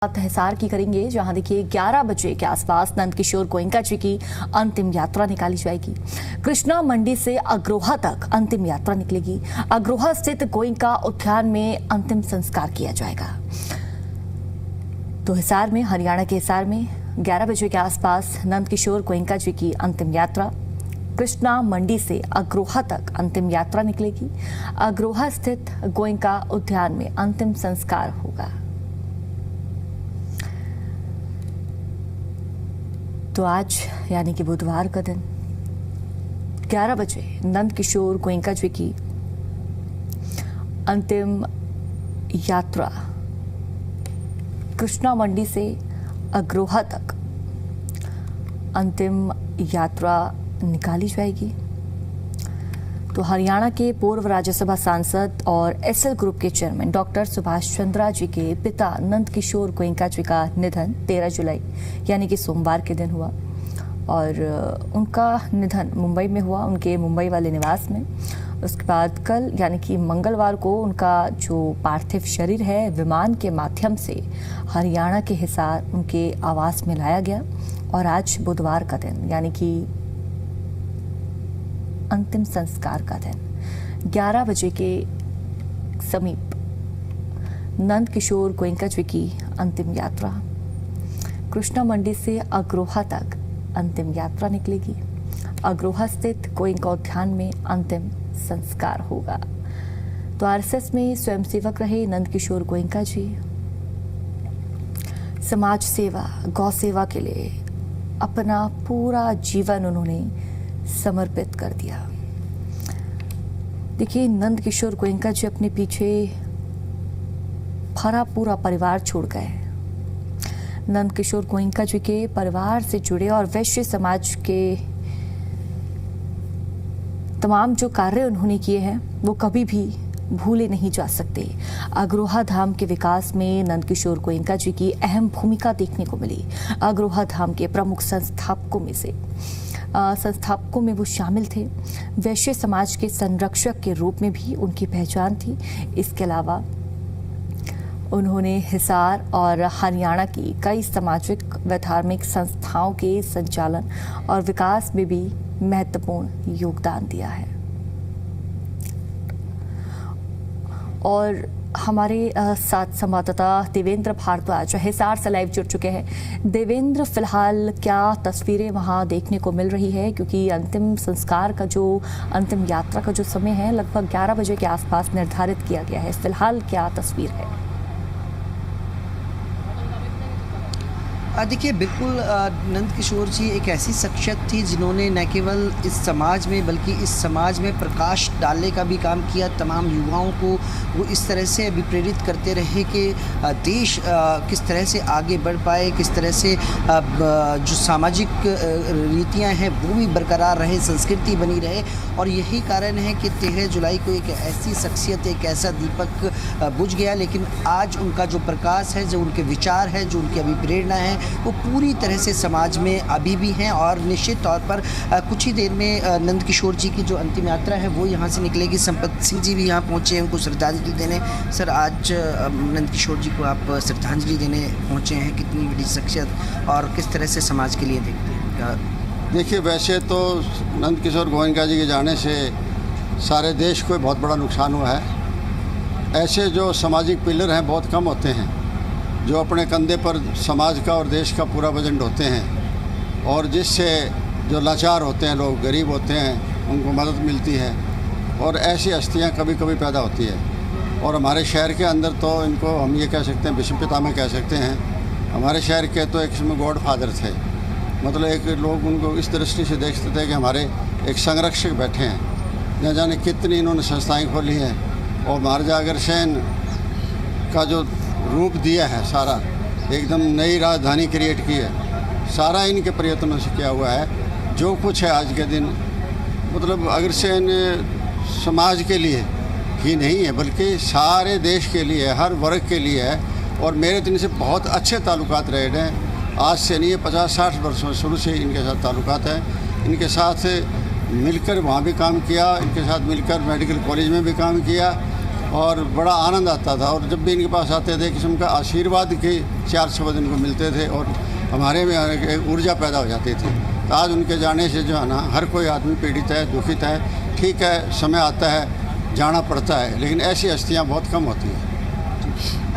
हिसार की करेंगे, जहां देखिए 11 बजे के आसपास नंदकिशोर गोयनका जी की अंतिम यात्रा निकाली जाएगी। कृष्णा मंडी से अग्रोहा तक अंतिम यात्रा निकलेगी। अग्रोहा स्थित गोयनका उद्यान में अंतिम संस्कार किया जाएगा। तो हिसार में, हरियाणा के हिसार में 11 बजे के आसपास नंदकिशोर गोयनका जी की अंतिम यात्रा कृष्णा मंडी से अग्रोहा तक अंतिम यात्रा निकलेगी। अग्रोहा स्थित गोयनका उद्यान में अंतिम संस्कार होगा। तो आज यानी कि बुधवार का दिन 11 बजे नंदकिशोर गोयनका जी की अंतिम यात्रा कृष्णा मंडी से अग्रोहा तक अंतिम यात्रा निकाली जाएगी। तो हरियाणा के पूर्व राज्यसभा सांसद और एसएल ग्रुप के चेयरमैन डॉक्टर सुभाष चंद्रा जी के पिता नंदकिशोर गोयनका जी का निधन 13 जुलाई यानी कि सोमवार के दिन हुआ और उनका निधन मुंबई में हुआ, उनके मुंबई वाले निवास में। उसके बाद कल यानी कि मंगलवार को उनका जो पार्थिव शरीर है विमान के माध्यम से हरियाणा के हिसार उनके आवास में लाया गया और आज बुधवार का दिन यानी कि अंतिम संस्कार का दिन 11 बजे के समीप नंदकिशोर गोयनका जी की अंतिम यात्रा कृष्णा मंडी से अग्रोहा तक अंतिम यात्रा निकलेगी। अग्रोहा स्थित गोयनका उद्यान में अंतिम संस्कार होगा। तो आरएसएस में स्वयंसेवक रहे नंदकिशोर गोयनका जी समाज सेवा, गौ सेवा के लिए अपना पूरा जीवन उन्होंने समर्पित कर दिया। देखिए, नंदकिशोर गोयनका जी अपने पीछे भरा पूरा परिवार छोड़ गए। नंदकिशोर गोयनका जी के परिवार से जुड़े और वैश्य समाज के तमाम जो कार्य उन्होंने किए हैं वो कभी भी भूले नहीं जा सकते। अग्रोहा धाम के विकास में नंदकिशोर गोयनका जी की अहम भूमिका देखने को मिली। अग्रोहा धाम के प्रमुख संस्थापकों में वो शामिल थे। वैश्य समाज के संरक्षक के रूप में भी उनकी पहचान थी। इसके अलावा उन्होंने हिसार और हरियाणा की कई सामाजिक व धार्मिक संस्थाओं के संचालन और विकास में भी महत्वपूर्ण योगदान दिया है। और हमारे साथ संवाददाता देवेंद्र भारद्वाज हिसार से लाइव जुड़ चुके हैं। देवेंद्र, फिलहाल क्या तस्वीरें वहां देखने को मिल रही है, क्योंकि अंतिम संस्कार का जो अंतिम यात्रा का जो समय है लगभग 11 बजे के आसपास निर्धारित किया गया है। फिलहाल क्या तस्वीर है? देखिए, बिल्कुल नंदकिशोर जी एक ऐसी शख्सियत थी जिन्होंने न केवल इस समाज में बल्कि इस समाज में प्रकाश डालने का भी काम किया। तमाम युवाओं को वो इस तरह से अभिप्रेरित करते रहे कि देश किस तरह से आगे बढ़ पाए, किस तरह से जो सामाजिक रीतियां हैं वो भी बरकरार रहे, संस्कृति बनी रहे। और यही कारण है कि 13 जुलाई को एक ऐसी शख्सियत, एक ऐसा दीपक बुझ गया, लेकिन आज उनका जो प्रकाश है, जो उनके विचार है, जो उनकी अभिप्रेरणा है, वो पूरी तरह से समाज में अभी भी हैं। और निश्चित तौर पर कुछ ही देर में नंदकिशोर जी की जो अंतिम यात्रा है वो यहाँ से निकलेगी। संपत सिंह जी भी यहाँ पहुँचे हैं उनको श्रद्धांजलि देने। सर, आज नंदकिशोर जी को आप श्रद्धांजलि देने पहुँचे हैं, कितनी बड़ी शख्सियत और किस तरह से समाज के लिए देखते हैं? देखिए, वैसे तो नंदकिशोर गोयनका जी के जाने से सारे देश को बहुत बड़ा नुकसान हुआ है। ऐसे जो सामाजिक पिलर हैं बहुत कम होते हैं जो अपने कंधे पर समाज का और देश का पूरा वजन ढोते हैं और जिससे जो लाचार होते हैं, लोग गरीब होते हैं, उनको मदद मिलती है। और ऐसी हस्तियाँ कभी कभी पैदा होती है। और हमारे शहर के अंदर तो इनको हम ये कह सकते हैं, विश्व पितामह कह सकते हैं। हमारे शहर के तो एक समय गॉड फादर थे, मतलब एक लोग उनको इस दृष्टि से देखते थे कि हमारे एक संरक्षक बैठे हैं। न जाने कितनी इन्होंने संस्थाएँ खोली हैं और महाराजा अग्रसेन का जो रूप दिया है, सारा एकदम नई राजधानी क्रिएट की है, सारा इनके प्रयत्नों से किया हुआ है। जो कुछ है आज के दिन, मतलब अग्रसेन समाज के लिए ही नहीं है बल्कि सारे देश के लिए, हर वर्ग के लिए है। और मेरे तो इनसे बहुत अच्छे ताल्लुकात रहे हैं। आज से नहीं, 50-60 वर्षों शुरू से इनके साथ ताल्लुकात हैं। इनके साथ मिलकर वहाँ भी काम किया, इनके साथ मिलकर मेडिकल कॉलेज में भी काम किया और बड़ा आनंद आता था। और जब भी इनके पास आते थे, किस्म का आशीर्वाद के 4 शब्द इनको मिलते थे और हमारे में एक ऊर्जा पैदा हो जाती थी। तो आज उनके जाने से जो है ना, हर कोई आदमी पीड़ित है, दुखित है। ठीक है, समय आता है, जाना पड़ता है, लेकिन ऐसी हस्तियाँ बहुत कम होती हैं।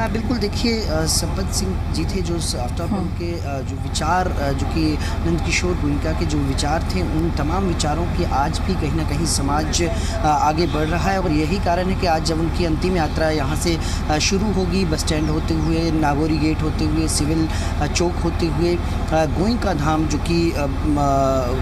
बिल्कुल, देखिए संपत सिंह जी थे जो आफ्टर उनके जो विचार जो कि नंदकिशोर गोयनका के जो विचार थे, उन तमाम विचारों की आज भी कहीं ना कहीं समाज आगे बढ़ रहा है। और यही कारण है कि आज जब उनकी अंतिम यात्रा यहाँ से शुरू होगी, बस स्टैंड होते हुए, नागौरी गेट होते हुए, सिविल चौक होते हुए गोयनका धाम, जो कि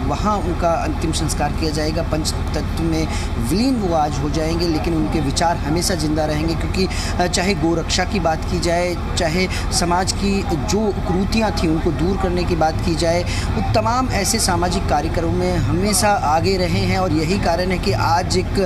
वहाँ उनका अंतिम संस्कार किया जाएगा, पंच तत्व में विलीन वो आज हो जाएंगे, लेकिन उनके विचार हमेशा जिंदा रहेंगे। क्योंकि चाहे गोरक्षा की बात की जाए, चाहे समाज की जो कुरीतियाँ थी उनको दूर करने की बात की जाए, वो तमाम ऐसे सामाजिक कार्यक्रमों में हमेशा आगे रहे हैं। और यही कारण है कि आज एक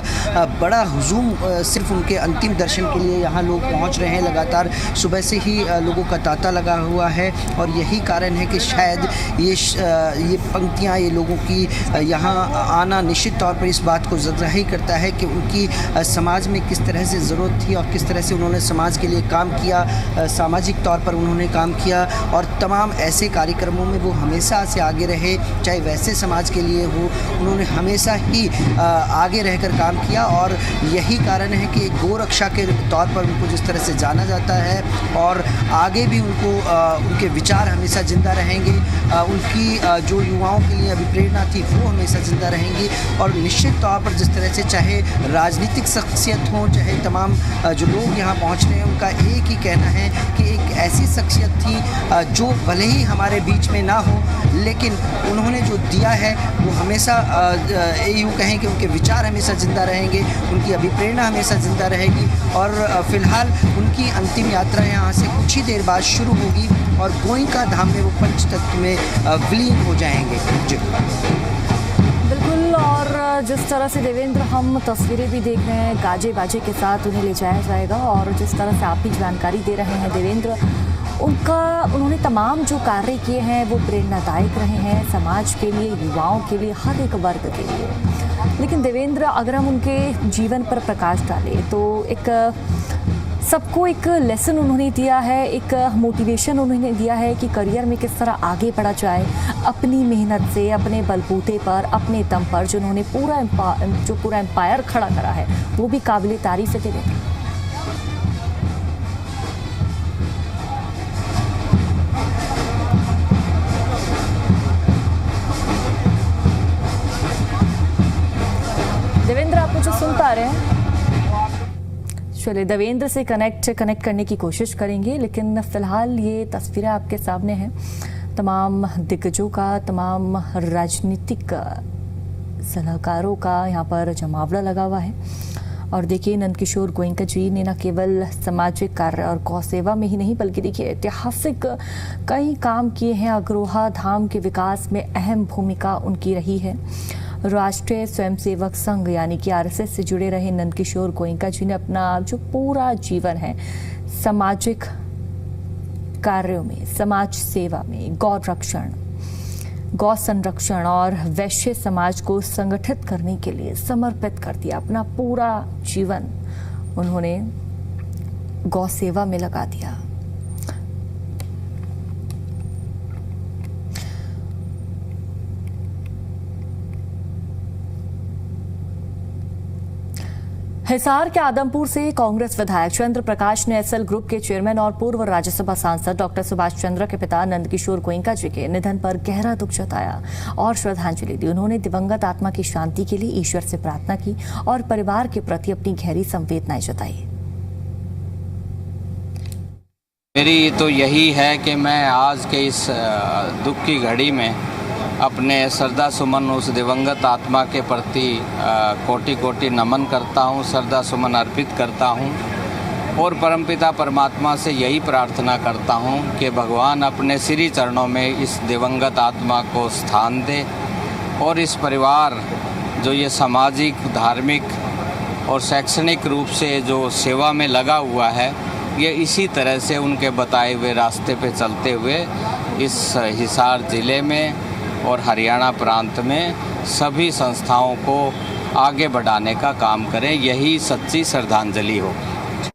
बड़ा हुजूम सिर्फ उनके अंतिम दर्शन के लिए यहाँ लोग पहुँच रहे हैं। लगातार सुबह से ही लोगों का तांता लगा हुआ है और यही कारण है कि शायद ये पंक्तियाँ, ये लोगों की यहाँ आना निश्चित तौर पर इस बात को ज़ाहिर करता है कि उनकी समाज में किस तरह से ज़रूरत थी और किस तरह से उन्होंने समाज के लिए काम किया, सामाजिक तौर पर उन्होंने काम किया। और तमाम ऐसे कार्यक्रमों में वो हमेशा से आगे रहे, चाहे वैसे समाज के लिए हो, उन्होंने हमेशा ही आगे रहकर काम किया। और यही कारण है कि गोरक्षा के तौर पर उनको जिस तरह से जाना जाता है और आगे भी उनको उनके विचार हमेशा ज़िंदा रहेंगे। उनकी जो युवाओं के लिए अभी प्रेरणा थी वो हमेशा ज़िंदा रहेंगी। और निश्चित तौर पर जिस तरह से चाहे राजनीतिक शख्सियत हो, चाहे तमाम जो लोग यहाँ पहुँच रहे हैं, उनका एक ही कहना है कि एक ऐसी शख्सियत थी जो भले ही हमारे बीच में ना हो, लेकिन उन्होंने जो दिया है वो हमेशा यूँ कहें कि उनके विचार हमेशा ज़िंदा रहेंगे, उनकी अभिप्रेरणा हमेशा ज़िंदा रहेगी। और फ़िलहाल उनकी अंतिम यात्रा यहाँ से कुछ ही देर बाद शुरू होगी और गोयनका धाम में वो पंच तत्व में विलीन हो जाएंगे। जी बिल्कुल। और जिस तरह से देवेंद्र हम तस्वीरें भी देख रहे हैं, गाजे बाजे के साथ उन्हें ले जाया जाएगा और जिस तरह से आप भी जानकारी दे रहे हैं देवेंद्र, उन्होंने तमाम जो कार्य किए हैं वो प्रेरणादायक रहे हैं समाज के लिए, युवाओं के लिए, हर एक वर्ग के लिए। लेकिन देवेंद्र, अगर हम उनके जीवन पर प्रकाश डालें तो एक सबको एक लेसन उन्होंने दिया है, एक मोटिवेशन उन्होंने दिया है कि करियर में किस तरह आगे बढ़ा जाए, अपनी मेहनत से, अपने बलबूते पर, अपने दम पर जो उन्होंने पूरा एम्पायर खड़ा करा है वो भी काबिल तारीफ है देवेंद्र। देवेंद्र, आप मुझे सुन पा रहे हैं? चलिए देवेंद्र से कनेक्ट करने की कोशिश करेंगे, लेकिन फिलहाल ये तस्वीरें आपके सामने हैं तमाम दिग्गजों का, तमाम राजनीतिक सलाहकारों का यहाँ पर जमावड़ा लगा हुआ है। और देखिए, नंदकिशोर गोयनका जी ने न केवल सामाजिक कार्य और गौ सेवा में ही नहीं, बल्कि देखिए ऐतिहासिक कई काम किए हैं। अग्रोहा धाम के विकास में अहम भूमिका उनकी रही है। राष्ट्रीय स्वयंसेवक संघ यानी कि आरएसएस से जुड़े रहे नंदकिशोर गोयनका जी ने अपना जो पूरा जीवन है सामाजिक कार्यों में, समाज सेवा में, गौ रक्षण, गौ संरक्षण और वैश्य समाज को संगठित करने के लिए समर्पित कर दिया। अपना पूरा जीवन उन्होंने गौ सेवा में लगा दिया। हिसार के आदमपुर से कांग्रेस विधायक चंद्र प्रकाश ने एसएल ग्रुप के चेयरमैन और पूर्व राज्यसभा सांसद डॉक्टर सुभाष चंद्र के पिता नंदकिशोर गोयनका जी के निधन पर गहरा दुख जताया और श्रद्धांजलि दी। उन्होंने दिवंगत आत्मा की शांति के लिए ईश्वर से प्रार्थना की और परिवार के प्रति अपनी गहरी संवेदनाएं जताई। मेरी तो यही है कि मैं आज के इस दुख की घड़ी में अपने श्रद्धा सुमन उस दिवंगत आत्मा के प्रति कोटि कोटि नमन करता हूँ, श्रद्धा सुमन अर्पित करता हूँ और परमपिता परमात्मा से यही प्रार्थना करता हूँ कि भगवान अपने श्री चरणों में इस दिवंगत आत्मा को स्थान दे और इस परिवार जो ये सामाजिक, धार्मिक और शैक्षणिक रूप से जो सेवा में लगा हुआ है, ये इसी तरह से उनके बताए हुए रास्ते पे चलते हुए इस हिसार ज़िले में और हरियाणा प्रांत में सभी संस्थाओं को आगे बढ़ाने का काम करें, यही सच्ची श्रद्धांजलि होगी।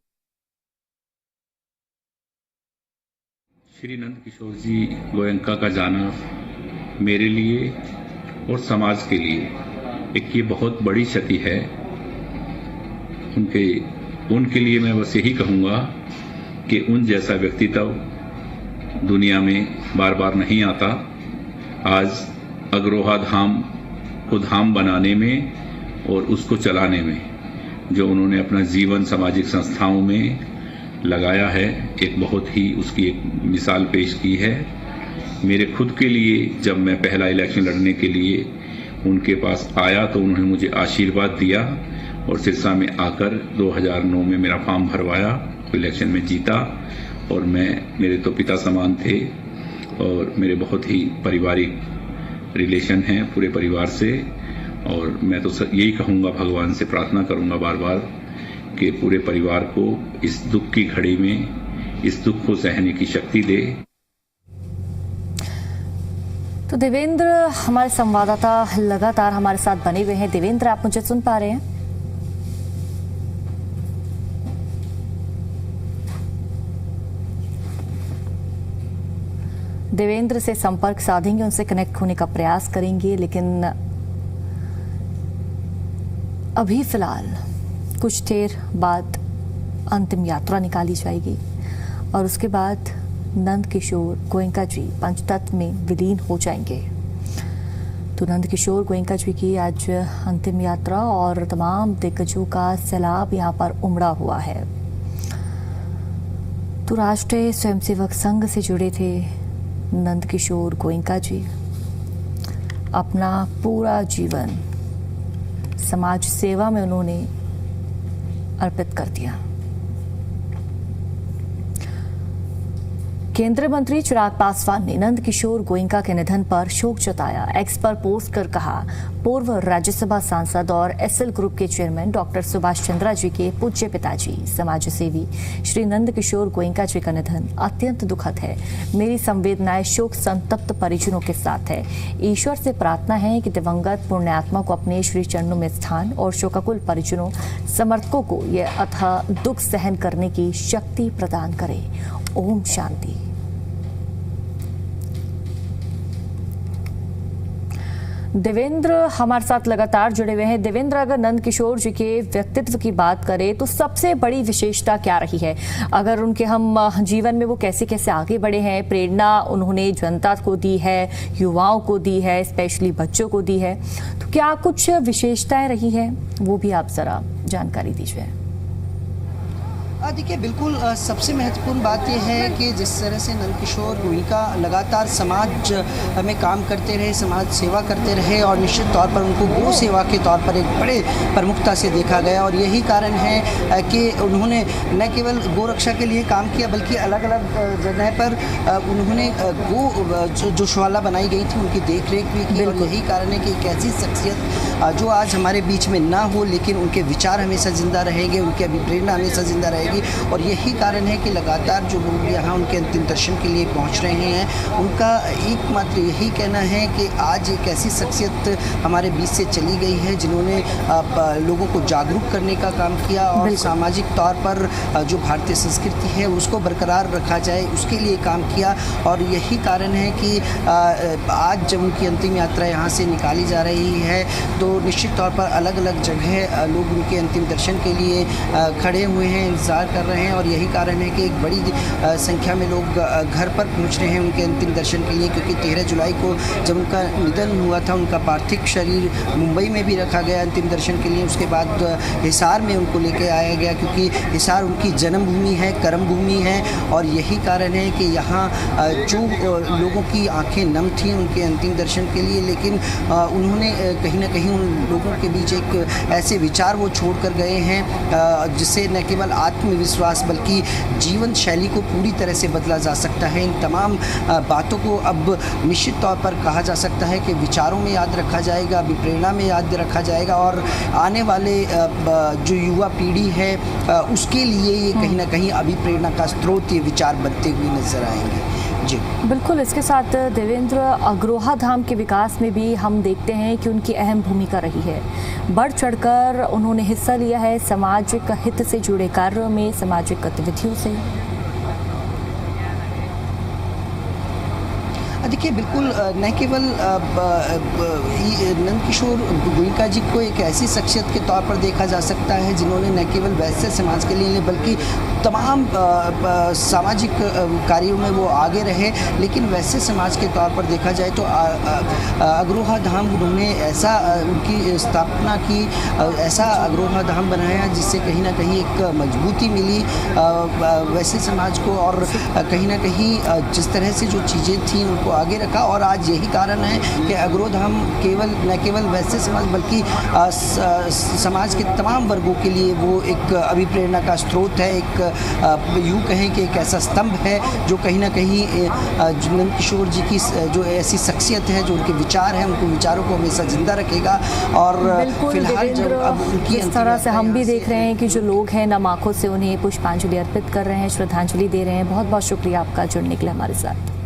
श्री नंद किशोर जी गोयनका का जाना मेरे लिए और समाज के लिए एक ये बहुत बड़ी क्षति है। उनके लिए मैं बस यही कहूँगा कि उन जैसा व्यक्तित्व दुनिया में बार बार नहीं आता। आज अग्रोहा धाम को धाम बनाने में और उसको चलाने में जो उन्होंने अपना जीवन सामाजिक संस्थाओं में लगाया है, एक बहुत ही उसकी एक मिसाल पेश की है। मेरे खुद के लिए जब मैं पहला इलेक्शन लड़ने के लिए उनके पास आया तो उन्होंने मुझे आशीर्वाद दिया और सिरसा में आकर 2009 में मेरा फॉर्म भरवाया, इलेक्शन में जीता। और मेरे तो पिता समान थे और मेरे बहुत ही पारिवारिक रिलेशन हैं पूरे परिवार से। और मैं तो यही कहूँगा, भगवान से प्रार्थना करूँगा बार बार कि पूरे परिवार को इस दुख की घड़ी में इस दुख को सहने की शक्ति दे। तो देवेंद्र हमारे संवाददाता लगातार हमारे साथ बने हुए हैं। देवेंद्र, आप मुझे सुन पा रहे हैं? देवेंद्र से संपर्क साधेंगे, उनसे कनेक्ट होने का प्रयास करेंगे, लेकिन अभी फिलहाल कुछ देर बाद अंतिम यात्रा निकाली जाएगी और उसके बाद नंद किशोर गोयनका जी पंचतत्व में विलीन हो जाएंगे। तो नंद किशोर गोयनका जी की आज अंतिम यात्रा और तमाम दिग्गजों का सैलाब यहाँ पर उमड़ा हुआ है। तो राष्ट्रीय स्वयंसेवक संघ से जुड़े थे नंद किशोर गोयनका जी। अपना पूरा जीवन समाज सेवा में उन्होंने अर्पित कर दिया। केंद्रीय मंत्री चिराग पासवान ने नंद किशोर गोयनका के निधन पर शोक जताया। एक्स पर पोस्ट कर कहा, पूर्व राज्यसभा सांसद और एसएल ग्रुप के चेयरमैन डॉक्टर सुभाष चंद्रा जी के पूज्य पिताजी समाज सेवी श्री नंद किशोर गोयनका जी का निधन अत्यंत दुखद है। मेरी संवेदनाएं शोक संतप्त परिजनों के साथ है। ईश्वर से प्रार्थना है कि दिवंगत पुण्यात्मा को अपने श्री चरणों में स्थान और शोकाकुल परिजनों समर्थकों को यह अथाह दुख सहन करने की शक्ति प्रदान करे। ओम शांति। देवेंद्र हमारे साथ लगातार जुड़े हुए हैं। देवेंद्र, अगर नंद किशोर जी के व्यक्तित्व की बात करें तो सबसे बड़ी विशेषता क्या रही है? अगर उनके हम जीवन में वो कैसे कैसे आगे बढ़े हैं, प्रेरणा उन्होंने जनता को दी है, युवाओं को दी है, स्पेशली बच्चों को दी है, तो क्या कुछ विशेषताएं रही है, वो भी आप जरा जानकारी दीजिए। देखिए, बिल्कुल सबसे महत्वपूर्ण बात यह है कि जिस तरह से नंद किशोर गोयनका लगातार समाज में काम करते रहे, समाज सेवा करते रहे और निश्चित तौर पर उनको गौ सेवा के तौर पर एक बड़े प्रमुखता से देखा गया। और यही कारण है कि उन्होंने न केवल गौ रक्षा के लिए काम किया बल्कि अलग अलग जगह पर उन्होंने गौ जोशवाला बनाई गई थी, उनकी देख रेख भी की। और यही कारण है कि एक ऐसी शख्सियत जो आज हमारे बीच में ना हो लेकिन उनके विचार हमेशा जिंदा रहेंगे, उनकी अभिप्रेरणा हमेशा जिंदा रहेगी। और यही कारण है कि लगातार जो लोग यहाँ उनके अंतिम दर्शन के लिए पहुँच रहे हैं, उनका एकमात्र यही कहना है कि आज एक ऐसी शख्सियत हमारे बीच से चली गई है जिन्होंने लोगों को जागरूक करने का काम किया और सामाजिक तौर पर जो भारतीय संस्कृति है उसको बरकरार रखा जाए उसके लिए काम किया। और यही कारण है कि आज जब उनकी अंतिम यात्रा यहाँ से निकाली जा रही है तो निश्चित तौर पर अलग अलग जगह लोग उनके अंतिम दर्शन के लिए खड़े हुए हैं, इंतजार कर रहे हैं। और यही कारण है कि एक बड़ी संख्या में लोग घर पर पहुंच रहे हैं उनके अंतिम दर्शन के लिए, क्योंकि 13 जुलाई को जब उनका निधन हुआ था उनका पार्थिव शरीर मुंबई में भी रखा गया अंतिम दर्शन के लिए। उसके बाद हिसार में उनको लेके आया गया, क्योंकि हिसार उनकी जन्मभूमि है, कर्मभूमि है। और यही कारण है कि यहाँ जो लोगों की आंखें नम थीं उनके अंतिम दर्शन के लिए, लेकिन उन्होंने कहीं ना कहीं उन लोगों के बीच एक ऐसे विचार वो छोड़ कर गए हैं जिससे न केवल आत्मविश्वास बल्कि जीवन शैली को पूरी तरह से बदला जा सकता है। इन तमाम बातों को अब निश्चित तौर पर कहा जा सकता है कि विचारों में याद रखा जाएगा, अभिप्रेरणा में याद रखा जाएगा और आने वाले जो युवा पीढ़ी है उसके लिए ये कहीं ना कहीं अभिप्रेरणा का स्रोत ये विचार बनते हुए नजर आएंगे। जी बिल्कुल, इसके साथ देवेंद्र, अग्रोहा धाम के विकास में भी हम देखते हैं कि उनकी अहम भूमिका रही है। बढ़ चढ़कर उन्होंने हिस्सा लिया है सामाजिक हित से जुड़े कार्यों में, सामाजिक गतिविधियों से। देखिए बिल्कुल, न केवल नंदकिशोर गोयनका जी को एक ऐसी शख्सियत के तौर पर देखा जा सकता है जिन्होंने न केवल वैश्य समाज के लिए बल्कि तमाम सामाजिक कार्यों में वो आगे रहे। लेकिन वैश्य समाज के तौर पर देखा जाए तो अग्रोहा धाम उन्होंने ऐसा उनकी स्थापना की, ऐसा अग्रोहा धाम बनाया जिससे कहीं ना कहीं एक मजबूती मिली वैश्य समाज को, और कहीं ना कहीं जिस तरह से जो चीज़ें थी उनको आगे रखा। और आज यही कारण है कि अग्रोहा धाम न केवल वैश्य समाज बल्कि समाज के तमाम वर्गों के लिए वो एक अभिप्रेरणा का स्रोत है, एक यूँ कहें कि एक ऐसा स्तंभ है जो कहीं ना कहीं नंदकिशोर जी की जो ऐसी शख्सियत है, जो उनके विचार हैं, उनको विचारों को हमेशा जिंदा रखेगा। और फिलहाल जब अब उनकी इस तरह से हम भी देख रहे हैं कि जो लोग हैं नम आंखों से उन्हें पुष्पांजलि अर्पित कर रहे हैं, श्रद्धांजलि दे रहे हैं। बहुत बहुत शुक्रिया आपका जुड़ने के लिए हमारे साथ।